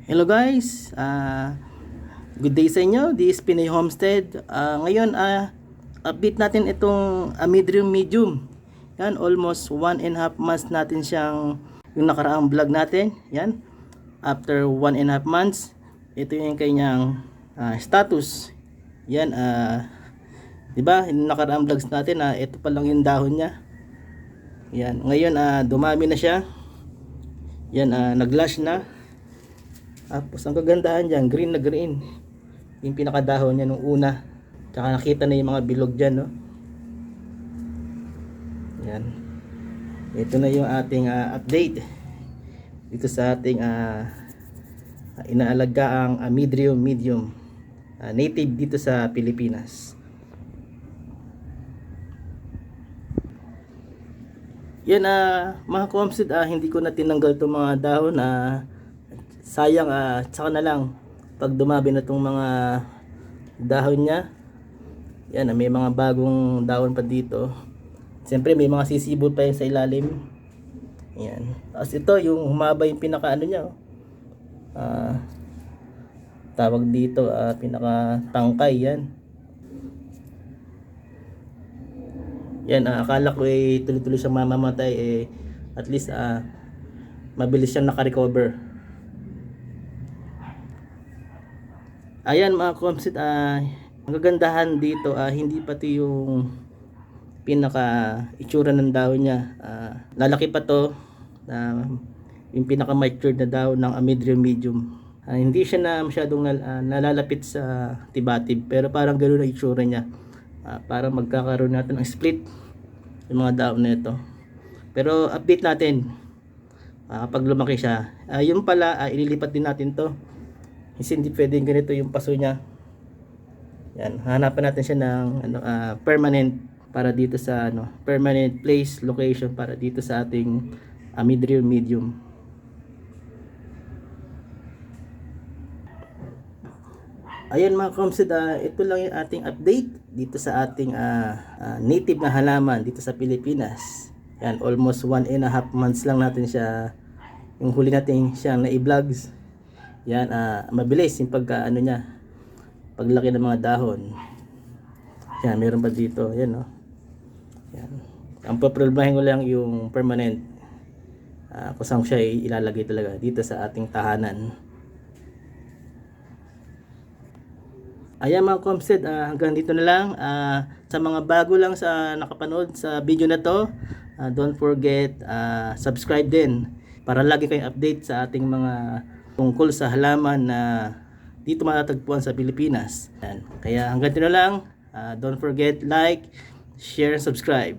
Hello guys, good day sa inyo. This is Pinoy Homestead. Ngayon, update natin itong medium. Yan, almost 1.5 months natin siyang, yung nakaraang vlog natin. Yan, after 1.5 months, ito yung kanyang status. Yan, diba, yung nakaraang vlogs natin, ito pa lang yung dahon niya. Yan, ngayon, dumami na siya. Yan, naglash na. Tapos ang kagandahan dyan, green na green yung pinakadahon niya nung una. Tsaka nakita na yung mga bilog dyan, no? Yan. Ito na yung ating update dito sa ating inaalagaang medium native dito sa Pilipinas. Yan, mga comsid, hindi ko na tinanggal itong mga dahon. Sayang, tsaka na lang pag dumabi na itong mga dahon niya. Yan, may mga bagong dahon pa dito. Siyempre may mga sisibol pa yung sa ilalim. Yan. Tapos ito yung humaba yung pinaka ano niya, tawag dito, pinaka tangkay. Yan. Yan, akala ko tuloy-tuloy siyang mamamatay, at least mabilis siyang naka-recover. Ayan mga comsit, ang kagandahan dito, hindi pati yung pinaka itsura ng dahon niya, lalaki pa to, yung pinaka matured na dahon ng medium. Hindi siya na masyadong nalalapit sa tibatib, pero parang ganoon ang itsura niya. Para magkakaroon natin ng split yung mga dahon na ito. Pero update natin kapag lumaki siya. Yung pala, ililipat din natin to. Kasi hindi pwedeng ganito yung paso niya. Yan, hanapan natin siya ng permanent para dito sa permanent place location para dito sa ating medium. Ayan mga comsid, ito lang yung ating update dito sa ating native na halaman dito sa Pilipinas. Yan, almost 1.5 months lang natin siya, yung huli natin siyang na-vlogs. Yan, mabilis yung niya, paglaki ng mga dahon. Yan, meron pa dito, yan, no? Yan. Ang paprolbahin ko lang yung permanent, kung saan siya ilalagay talaga dito sa ating tahanan. Ayan mga comsid, hanggang dito na lang. Sa mga bago lang sa nakapanood sa video na to, don't forget subscribe din para lagi kayong update sa ating mga tungkol sa halaman na dito matatagpuan sa Pilipinas. Yan. Kaya hanggang dito na lang. Don't forget like, share, subscribe.